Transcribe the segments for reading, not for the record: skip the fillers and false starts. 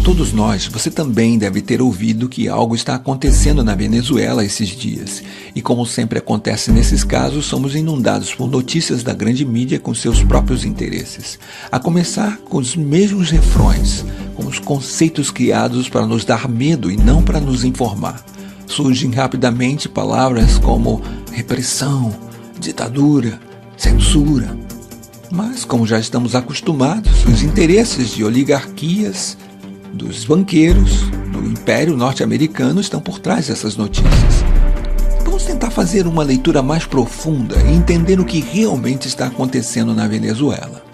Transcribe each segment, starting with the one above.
todos nós, você também deve ter ouvido que algo está acontecendo na Venezuela esses dias. E como sempre acontece nesses casos, somos inundados por notícias da grande mídia com seus próprios interesses. A começar com os mesmos refrões, com os conceitos criados para nos dar medo e não para nos informar. Surgem rapidamente palavras como repressão, ditadura, censura. Mas, como já estamos acostumados, os interesses de oligarquias, dos banqueiros, do Império Norte-Americano estão por trás dessas notícias. Vamos tentar fazer uma leitura mais profunda e entender o que realmente está acontecendo na Venezuela.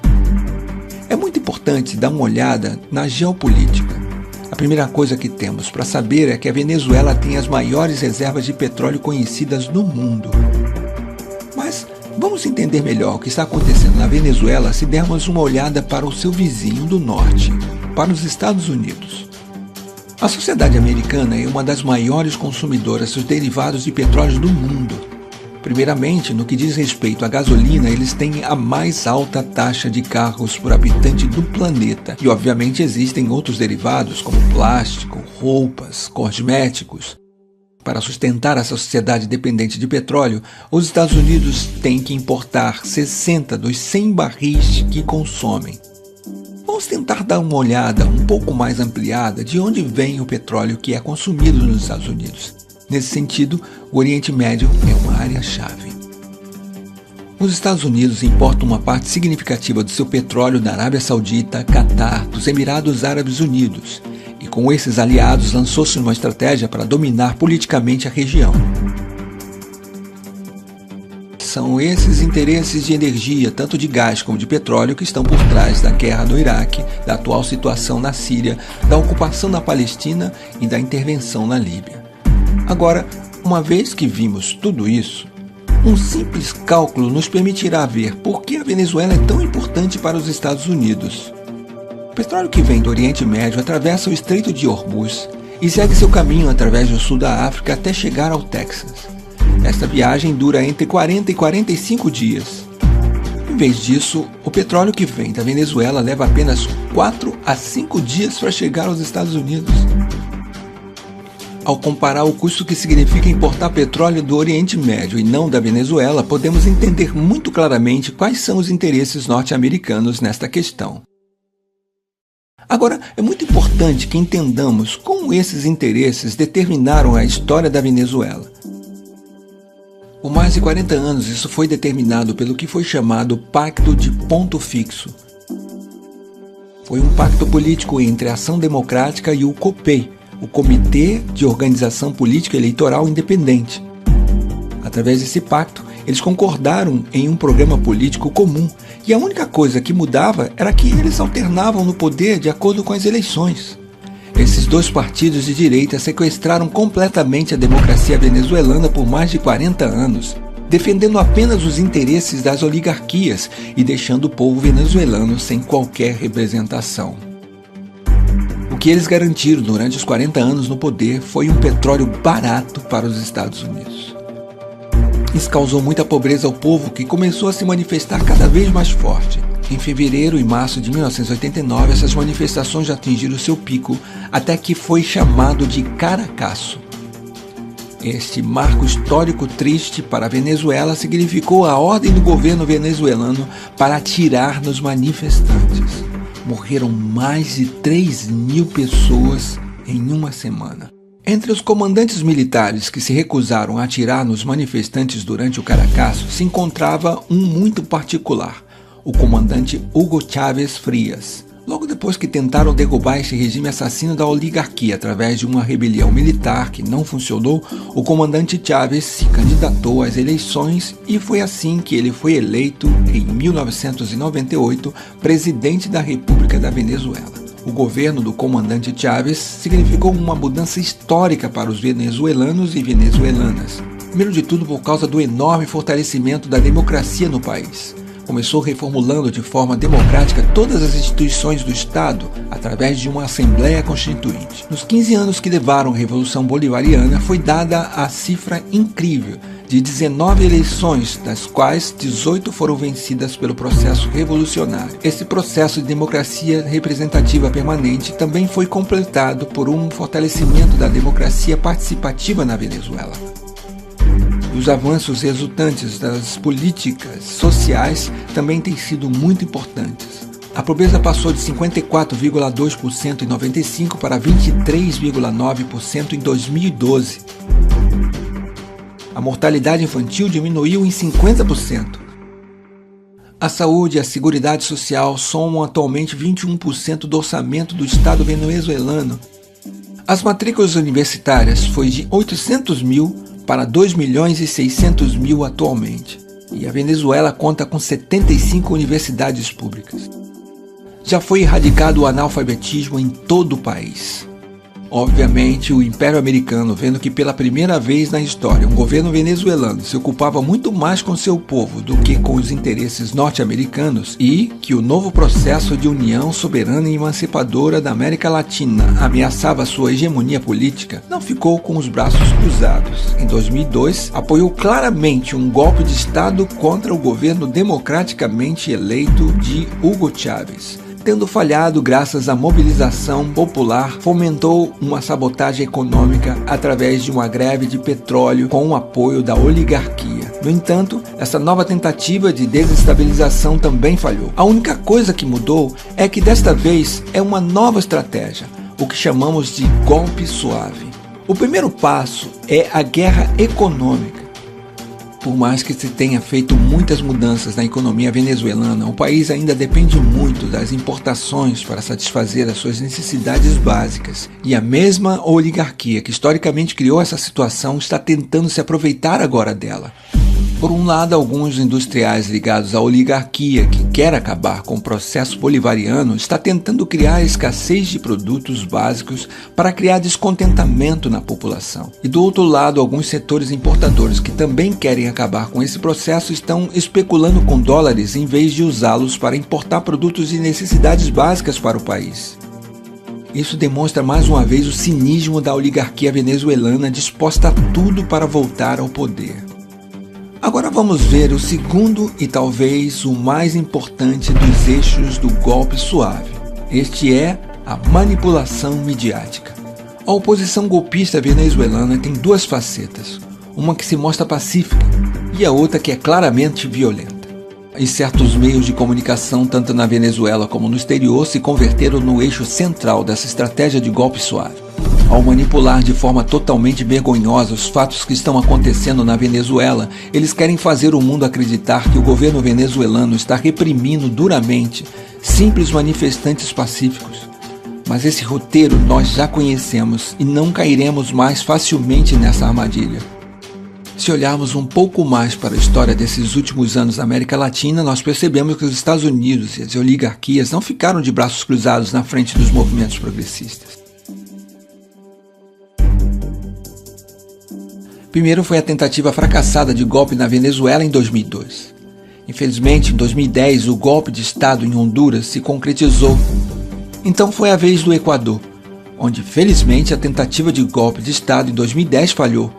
É muito importante dar uma olhada na geopolítica. A primeira coisa que temos para saber é que a Venezuela tem as maiores reservas de petróleo conhecidas no mundo. Mas vamos entender melhor o que está acontecendo na Venezuela se dermos uma olhada para o seu vizinho do norte, para os Estados Unidos. A sociedade americana é uma das maiores consumidoras dos derivados de petróleo do mundo. Primeiramente, no que diz respeito à gasolina, eles têm a mais alta taxa de carros por habitante do planeta. E obviamente existem outros derivados como plástico, roupas, cosméticos. Para sustentar essa sociedade dependente de petróleo, os Estados Unidos têm que importar 60 dos 100 barris que consomem. Vamos tentar dar uma olhada um pouco mais ampliada de onde vem o petróleo que é consumido nos Estados Unidos. Nesse sentido, o Oriente Médio é uma área-chave. Os Estados Unidos importam uma parte significativa do seu petróleo da Arábia Saudita, Catar, dos Emirados Árabes Unidos, e com esses aliados lançou-se uma estratégia para dominar politicamente a região. São esses interesses de energia, tanto de gás como de petróleo, que estão por trás da guerra do Iraque, da atual situação na Síria, da ocupação da Palestina e da intervenção na Líbia. Agora, uma vez que vimos tudo isso, um simples cálculo nos permitirá ver por que a Venezuela é tão importante para os Estados Unidos. O petróleo que vem do Oriente Médio atravessa o Estreito de Hormuz e segue seu caminho através do sul da África até chegar ao Texas. Esta viagem dura entre 40 e 45 dias. Em vez disso, o petróleo que vem da Venezuela leva apenas 4 a 5 dias para chegar aos Estados Unidos. Ao comparar o custo que significa importar petróleo do Oriente Médio e não da Venezuela, podemos entender muito claramente quais são os interesses norte-americanos nesta questão. Agora, é muito importante que entendamos como esses interesses determinaram a história da Venezuela. Por mais de 40 anos, isso foi determinado pelo que foi chamado Pacto de Ponto Fixo. Foi um pacto político entre a Ação Democrática e o COPEI, o Comitê de Organização Política Eleitoral Independente. Através desse pacto, eles concordaram em um programa político comum, e a única coisa que mudava era que eles alternavam no poder de acordo com as eleições. Esses dois partidos de direita sequestraram completamente a democracia venezuelana por mais de 40 anos, defendendo apenas os interesses das oligarquias e deixando o povo venezuelano sem qualquer representação. O que eles garantiram durante os 40 anos no poder foi um petróleo barato para os Estados Unidos. Isso causou muita pobreza ao povo, que começou a se manifestar cada vez mais forte. Em fevereiro e março de 1989, essas manifestações já atingiram seu pico, até que foi chamado de Caracaço. Este marco histórico triste para a Venezuela significou a ordem do governo venezuelano para atirar nos manifestantes. Morreram mais de 3.000 pessoas em uma semana. Entre os comandantes militares que se recusaram a atirar nos manifestantes durante o Caracaço se encontrava um muito particular, o comandante Hugo Chávez Frías. Logo depois que tentaram derrubar este regime assassino da oligarquia através de uma rebelião militar que não funcionou, o comandante Chávez se candidatou às eleições e foi assim que ele foi eleito, em 1998, presidente da República da Venezuela. O governo do comandante Chávez significou uma mudança histórica para os venezuelanos e venezuelanas. Primeiro de tudo, por causa do enorme fortalecimento da democracia no país. Começou reformulando de forma democrática todas as instituições do Estado através de uma Assembleia Constituinte. Nos 15 anos que levaram a Revolução Bolivariana, foi dada a cifra incrível de 19 eleições, das quais 18 foram vencidas pelo processo revolucionário. Esse processo de democracia representativa permanente também foi completado por um fortalecimento da democracia participativa na Venezuela. Os avanços resultantes das políticas sociais também têm sido muito importantes. A pobreza passou de 54,2% em 95 para 23,9% em 2012. A mortalidade infantil diminuiu em 50%. A saúde e a seguridade social somam atualmente 21% do orçamento do Estado venezuelano. As matrículas universitárias foi de 800 mil para 2.600.000 atualmente, e a Venezuela conta com 75 universidades públicas. Já foi erradicado o analfabetismo em todo o país. Obviamente, o Império Americano, vendo que pela primeira vez na história um governo venezuelano se ocupava muito mais com seu povo do que com os interesses norte-americanos e que o novo processo de união soberana e emancipadora da América Latina ameaçava sua hegemonia política, não ficou com os braços cruzados. Em 2002, apoiou claramente um golpe de Estado contra o governo democraticamente eleito de Hugo Chávez. Tendo falhado graças à mobilização popular, fomentou uma sabotagem econômica através de uma greve de petróleo com o apoio da oligarquia. No entanto, essa nova tentativa de desestabilização também falhou. A única coisa que mudou é que desta vez é uma nova estratégia, o que chamamos de golpe suave. O primeiro passo é a guerra econômica. Por mais que se tenha feito muitas mudanças na economia venezuelana, o país ainda depende muito das importações para satisfazer as suas necessidades básicas. E a mesma oligarquia que historicamente criou essa situação está tentando se aproveitar agora dela. Por um lado, alguns industriais ligados à oligarquia que quer acabar com o processo bolivariano está tentando criar escassez de produtos básicos para criar descontentamento na população. E do outro lado, alguns setores importadores que também querem acabar com esse processo estão especulando com dólares em vez de usá-los para importar produtos de necessidades básicas para o país. Isso demonstra mais uma vez o cinismo da oligarquia venezuelana disposta a tudo para voltar ao poder. Agora vamos ver o segundo e talvez o mais importante dos eixos do golpe suave. Este é a manipulação midiática. A oposição golpista venezuelana tem duas facetas, uma que se mostra pacífica e a outra que é claramente violenta. E certos meios de comunicação, tanto na Venezuela como no exterior, se converteram no eixo central dessa estratégia de golpe suave. Ao manipular de forma totalmente vergonhosa os fatos que estão acontecendo na Venezuela, eles querem fazer o mundo acreditar que o governo venezuelano está reprimindo duramente simples manifestantes pacíficos. Mas esse roteiro nós já conhecemos e não cairemos mais facilmente nessa armadilha. Se olharmos um pouco mais para a história desses últimos anos na América Latina, nós percebemos que os Estados Unidos e as oligarquias não ficaram de braços cruzados na frente dos movimentos progressistas. Primeiro foi a tentativa fracassada de golpe na Venezuela em 2002. Infelizmente, em 2010, o golpe de Estado em Honduras se concretizou. Então foi a vez do Equador, onde felizmente a tentativa de golpe de Estado em 2010 falhou.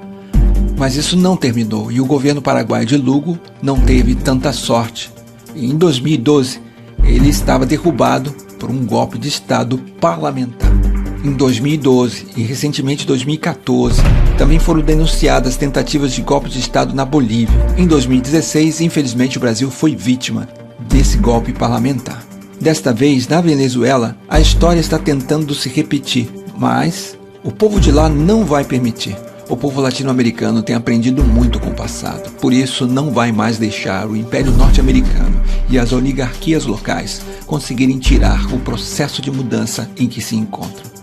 Mas isso não terminou e o governo paraguaio de Lugo não teve tanta sorte. E em 2012, ele estava derrubado por um golpe de Estado parlamentar. Em 2012 e recentemente em 2014, também foram denunciadas tentativas de golpe de Estado na Bolívia. Em 2016, infelizmente, o Brasil foi vítima desse golpe parlamentar. Desta vez, na Venezuela, a história está tentando se repetir, mas o povo de lá não vai permitir. O povo latino-americano tem aprendido muito com o passado, por isso não vai mais deixar o Império Norte-Americano e as oligarquias locais conseguirem tirar o processo de mudança em que se encontram.